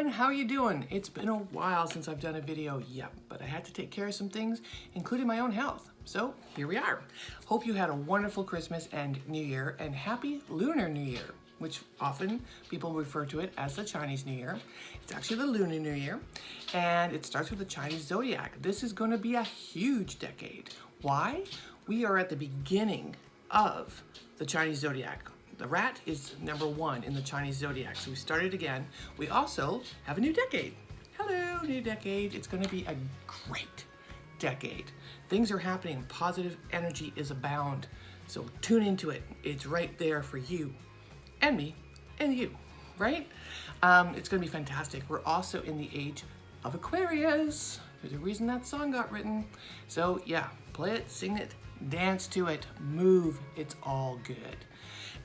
everyone, how you doing? It's been a while since I've done a video, yep, but I had to take care of some things, including my own health. So here we are. Hope you had a wonderful Christmas and New Year, and happy Lunar New Year, which often people refer to it as the Chinese New Year. It's actually the Lunar New Year, and it starts with the Chinese zodiac. This is going to be a huge decade. Why? We are at the beginning of the Chinese zodiac. The rat is number 1 in the Chinese zodiac, so we started again. We also have a new decade. Hello, new decade. It's going to be a great decade. Things are happening. Positive energy is abound. So tune into it. It's right there for you and me and you, right? It's going to be fantastic. We're also in the age of Aquarius. There's a reason that song got written. So yeah, play it, sing it, dance to it, move. It's all good.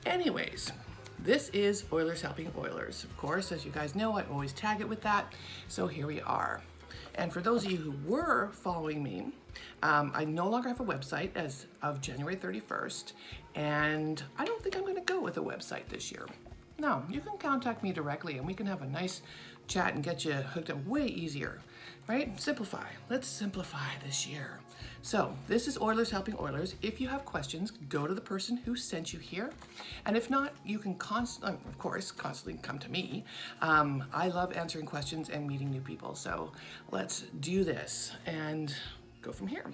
Anyways, this is Oilers Helping Oilers. Of course, as you guys know, I always tag it with that. So here we are. And for those of you who were following me, I no longer have a website as of January 31st. And I don't think I'm going to go with a website this year. No, you can contact me directly and we can have a nice chat and get you hooked up way easier, right? Simplify. Let's simplify this year. So this is Oilers Helping Oilers. If you have questions, go to the person who sent you here. And if not, you can constantly come to me. I love answering questions and meeting new people. So let's do this and go from here.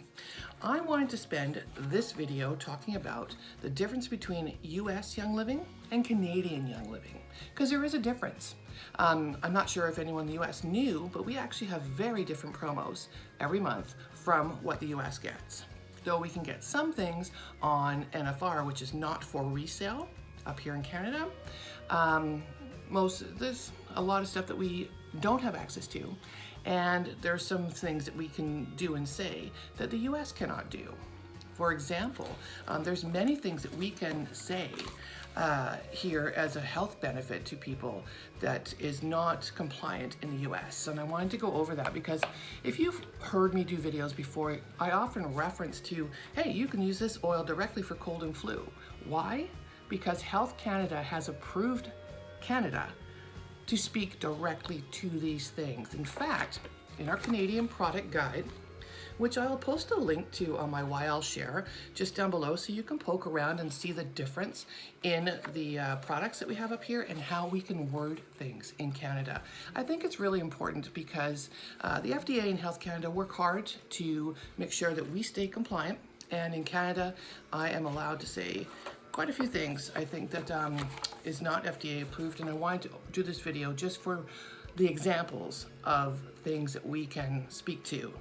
I wanted to spend this video talking about the difference between US Young Living and Canadian Young Living, because there is a difference. I'm not sure if anyone in the US knew, but we actually have very different promos every month from what the US gets. Though we can get some things on NFR, which is not for resale up here in Canada. There's a lot of stuff that we don't have access to, and there's some things that we can do and say that the US cannot do. For example, there's many things that we can say here as a health benefit to people that is not compliant in the US. And I wanted to go over that because if you've heard me do videos before, I often reference to, hey, you can use this oil directly for cold and flu. Why? Because Health Canada has approved Canada to speak directly to these things. In fact, in our Canadian product guide, which I'll post a link to on my YL share just down below so you can poke around and see the difference in the products that we have up here and how we can word things in Canada. I think it's really important because the FDA and Health Canada work hard to make sure that we stay compliant, and in Canada I am allowed to say quite a few things I think that is not FDA approved, and I wanted to do this video just for the examples of things that we can speak to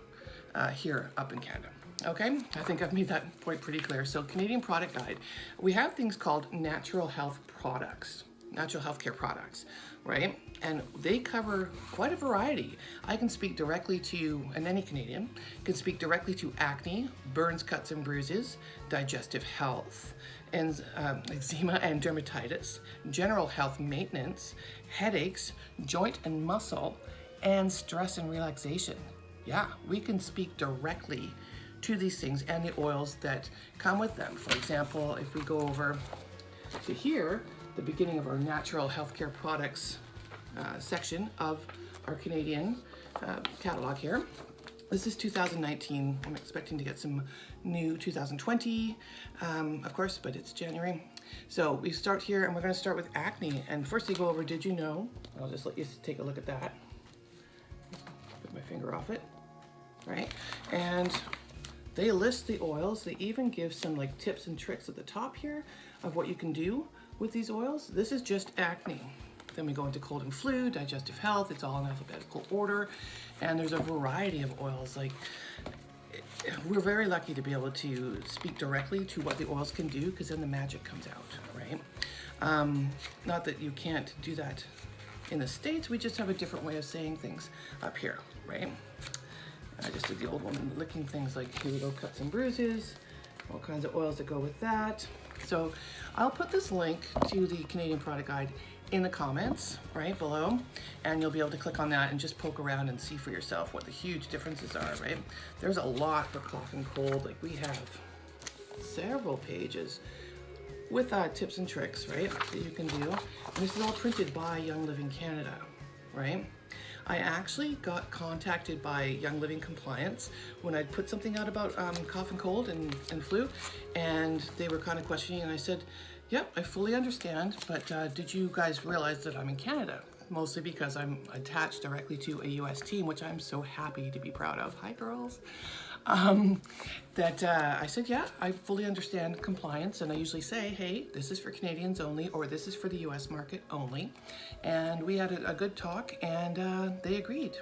here up in Canada. Okay, I think I've made that point pretty clear. So Canadian product guide, we have things called natural health products, natural healthcare products, right? And they cover quite a variety. I can speak directly to, and any Canadian can speak directly to acne, burns, cuts and bruises, digestive health, and eczema and dermatitis, general health maintenance, headaches, joint and muscle, and stress and relaxation. Yeah, we can speak directly to these things and the oils that come with them. For example, if we go over to here, the beginning of our natural healthcare products section of our Canadian catalog here. This is 2019. I'm expecting to get some new 2020, of course, but it's January. So we start here and we're gonna start with acne. And first you go over, did you know? I'll just let you take a look at that. Put my finger off it, right? And they list the oils. They even give some like tips and tricks at the top here of what you can do with these oils. This is just acne. Then we go into cold and flu, digestive health. It's all in alphabetical order. And there's a variety of oils. Like, we're very lucky to be able to speak directly to what the oils can do, because then the magic comes out, right? Not that you can't do that in the States, we just have a different way of saying things up here, right? I just did the old woman licking things like, here we go, cuts and bruises, all kinds of oils that go with that. So I'll put this link to the Canadian product guide in the comments right below, and you'll be able to click on that and just poke around and see for yourself what the huge differences are, right? There's a lot for cough and cold. Like, we have several pages with tips and tricks, right, that you can do. And this is all printed by Young Living Canada, right? I actually got contacted by Young Living Compliance when I put something out about cough and cold and flu, and they were kind of questioning, and I said, yep, I fully understand, but did you guys realize that I'm in Canada? Mostly because I'm attached directly to a US team, which I'm so happy to be proud of. Hi, girls. I said, yeah, I fully understand compliance, and I usually say, hey, this is for Canadians only, or this is for the US market only. And we had a good talk, and they agreed.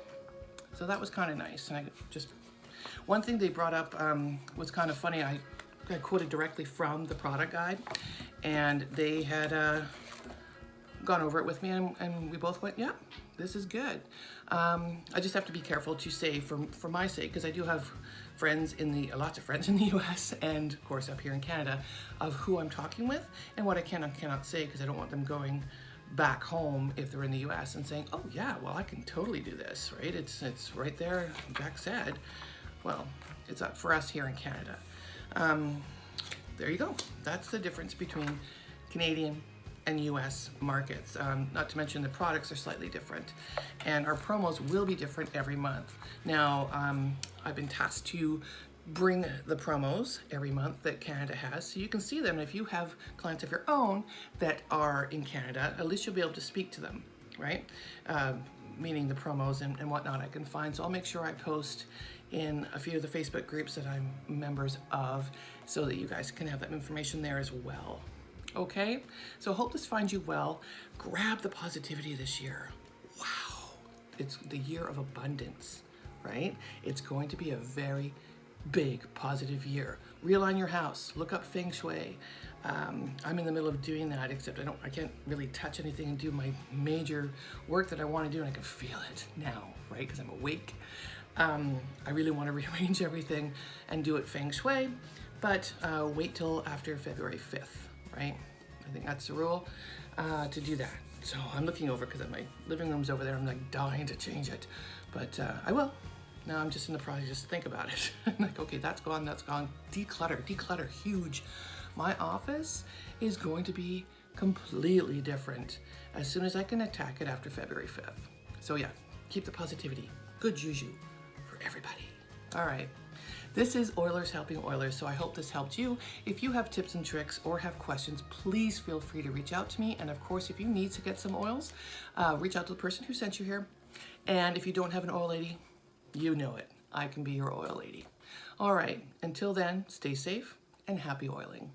So that was kind of nice. And one thing they brought up was kind of funny. I quoted directly from the product guide, and they had gone over it with me, and we both went, yeah, this is good. I just have to be careful to say, for my sake, because I do have lots of friends in the US and of course up here in Canada, of who I'm talking with and what I can and cannot say, because I don't want them going back home if they're in the US and saying, oh yeah, well, I can totally do this, right? It's right there, Jax said. Well, it's up for us here in Canada. There you go. That's the difference between Canadian and US markets. Not to mention the products are slightly different, and our promos will be different every month. Now, I've been tasked to bring the promos every month that Canada has, so you can see them. If you have clients of your own that are in Canada, at least you'll be able to speak to them, right? Meaning the promos and whatnot I can find. So I'll make sure I post in a few of the Facebook groups that I'm members of, so that you guys can have that information there as well. Okay, so hope this finds you well. Grab the positivity this year. Wow, it's the year of abundance, right? It's going to be a very big positive year. Realign your house, look up feng shui. I'm in the middle of doing that, except I can't really touch anything and do my major work that I want to do, and I can feel it now, right? Because I'm awake. I really want to rearrange everything and do it feng shui, but wait till after February 5th. Right? I think that's the rule to do that. So I'm looking over, because my living room's over there. I'm like dying to change it, but I will. Now I'm just in the process, just think about it. I'm like, okay, that's gone, declutter, huge. My office is going to be completely different as soon as I can attack it after February 5th. So yeah, keep the positivity. Good juju for everybody. All right. This is Oilers Helping Oilers, so I hope this helped you. If you have tips and tricks or have questions, please feel free to reach out to me. And of course, if you need to get some oils, reach out to the person who sent you here. And if you don't have an oil lady, you know it. I can be your oil lady. All right, until then, stay safe and happy oiling.